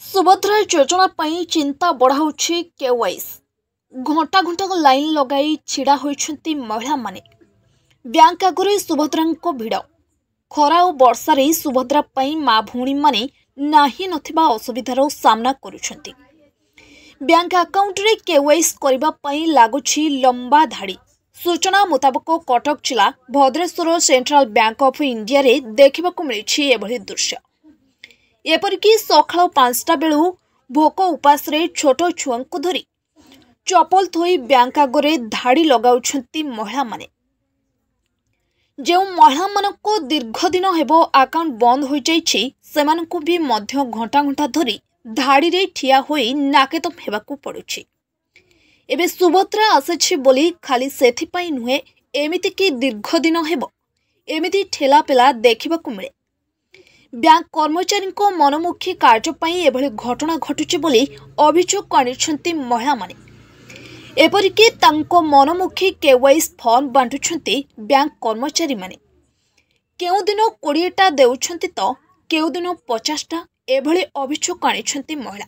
सुभद्रा योजना पई चिंता बढ़ाउछि केवाईसी। घंटा घंटा लाइन लगाई छिड़ा होइछंती महिला माने। बैंक आगरे सुभद्रांको भिड़। खरा और वर्षा रे सुभद्रा पई मां भूणी माने नाही नथिबा असुविधार सामना करूछंती। बैंक अकाउंट रे केवाईसी करबा पई लागुछि लंबा धाड़ी। सूचना मुताबक कटक जिला Bhadreshwar central bank of India रे देखिबाकू मिलिछि एभली दृश्य। एपरिक सकाल 5टा बेलू भोक उपास छोट छुआ धरी चपल थोई बैंक आगरे धाड़ी लगाउछंती महिला माने। जो महिला मानक दीर्घ दिन हेबो अकाउंट बंद हो जाइछि सेमानकु भी मध्य घंटा घंटा धरी धाड़ी रे ठिया होई नाकेतम हेबाकू पड़ुछि। एबे सुभद्रा आसेछि बोली खाली सेथि पई नुहे, एमिति कि दीर्घ दिन हेबो एमिति ठेला पेला देखिबाकू मिले। बैंक कर्मचारी मनमुखी कार्य एभली घटना घटुची बोली अभियोग आनिछंती महिला माने। एपरिक तांको मनमुखी केवाईसी फॉर्म बांटुछंती बैंक कर्मचारी माने। केउ दिन 20टा देउछंती तो केउ दिन 50टा एभली अभियोग आनिछंती महिला।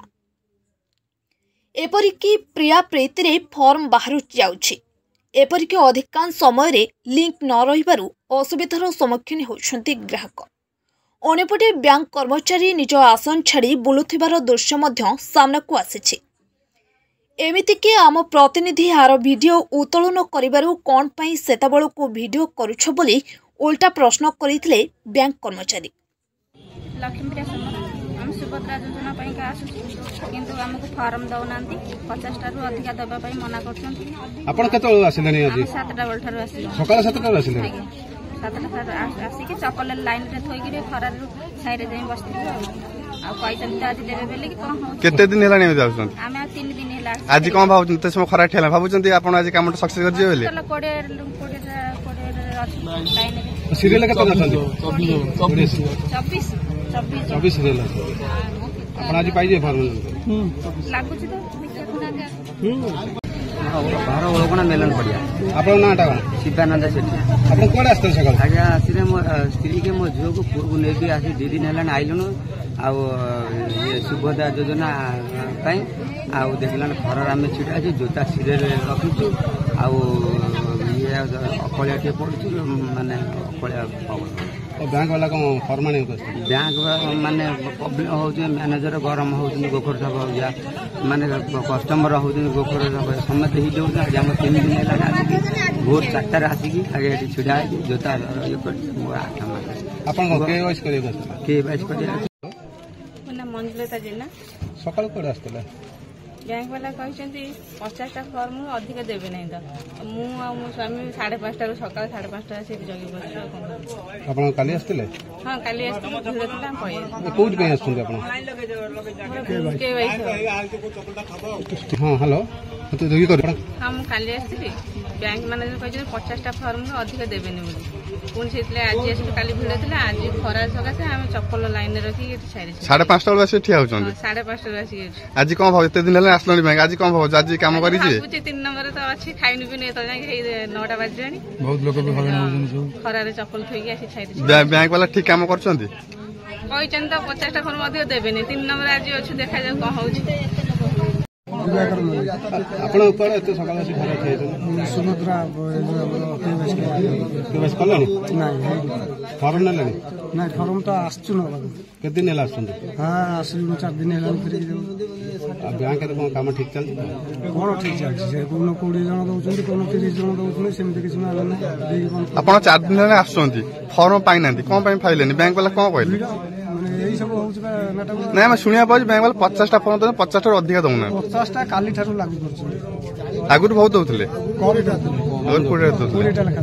एपरिक प्रिया प्रीति रे फॉर्म बाहरु जाउछि। एपरिक अधिकांश समय रे लिंक न रहिबारु असुविधार सम्मुखीन होउछंती ग्राहक। अनेपटे बैंक कर्मचारी निज आसन छाड़ी बुलुथिबार दृश्य मध्य सामनाकू आसिछि। एमितिकि आम प्रतिनिधि हार वीडियो उत्तोलन करिबारु कोन पई सेताबेलकू वीडियो करूछ बोली उल्टा प्रश्न करिथिले बैंक कर्मचारी। लक्ष्मीप्रिया हम सुभद्रा योजना पई का आसुछि किंतु हमको फॉर्म दउनांती 50टा रु अधिक दबा पई मना करछंती। आपण केतो आसिलेनी आज 7टा बेल थारु आसी सकाळ 7टा रु आसिले 7टा आसिके चपल लाइन रे थोइकि खरा रु साइड रे जाई बसती आ पैसा आज देबे बेले कि कोन हो केते दिन हेलानी जाउछन आमे 3 दिन हेला। आज कोन भाबुछन ते समय खरा ठेला भाबुछन आपण आज काम सक्सेस कर जियो बेले 20 लाइन रे सीरियल केतो अछन 24 सीरियल आपण आज पाई जे फॉर्म लागुछि तो बाहर ओळखणा मेलन पड़िया। आपण नाटा शिवानंद सेठी। आपण कोन आस्ते सकाळ आज्ञा आसिरे मो स्त्री के मो झियो को पूर्व नेबी आसी 2 दिन हेलान आइलनु आ ये सुभद्रा योजना पई आ देखलान फरर आमे छिटा अछि जोता सिरे रखिछु आ ये अकलिया के पड़छु माने अकलिया बैंक वाला को फॉर्म आने को बैंक माने प्रॉब्लम हो जे मैनेजर गरम हो जे गोखर सब हो जा माने कस्टमर हो जे गोखर सब समत ही जो हम 3 दिन लगा भोर 4टा रे आसी की आगे एठी छिड़ा जोता ये कर मोरा अपन को केवाईसी करेगा केवाईसी करे मने मंजुलता जेना सकाळ कोड आस्तला बैंक वाला कहते 50टा फॉर्म अधिक देवे नहीं तो मु आ मो स्वामी 5:30 सकाळ 5:30 से जगी बस आपण काली आस्तले। हां काली आस्तले भिड़ थिला पय कोड पे आस्तले आपण हां हेलो तो जोगी कर हम काली आस्तले बैंक मैनेजर कहते 50टा फॉर्म अधिक देवे नहीं बोली पुन सेतले आज आसी काली भिड़ थिला आज खरा सका से हम चप्पल लाइन रे रखी एठी साइड 5:30 बजे से ठिया होचन 5:30 रे आसी आज कोन भाव एते दिन आसलनी बैंक आज कोन भाव आज काम करी जे 3 नंबर तो अच्छी खाइनी भी नहीं तो जाके 9टा बज जानी बहुत लोग भी हवन होजन सब खरा रे चप्पल थोई आसी साइड बैंक वाला ठीक काम करछंती कहचन तो 50टा फॉर्म अधिक देबेनी 3 नंबर आज अछि देखा जाऊ कोन होउछि। आपण ऊपर एते सकाळ से घर खाइतो सुभद्रा केवाईसी कलनी नाही फॉर्म न लेनी ना फॉर्म तो आसछु न के दिन हेला आछन हां आसलु 4 दिन हेला फिर बैंक के कोन काम ठीक चल कोन ठीक चल से कोन 20 जन दउछन कोन 30 जन दउछन सेमते किछ ना ना आपण 4 दिन हेला आछंती फॉर्म पाइ नांती कोन पाइ फाइलेनी बैंक वाला कोन कहले यही सब होउछ नाटक नै हम सुनिया पाउछ बैंक वाला 50टा फॉर्म तो 50टा रो अधिक दउना 50टा काली ठारू लागू करछ आगुर बहुत दउथले कोरिटा और 20टा लेखा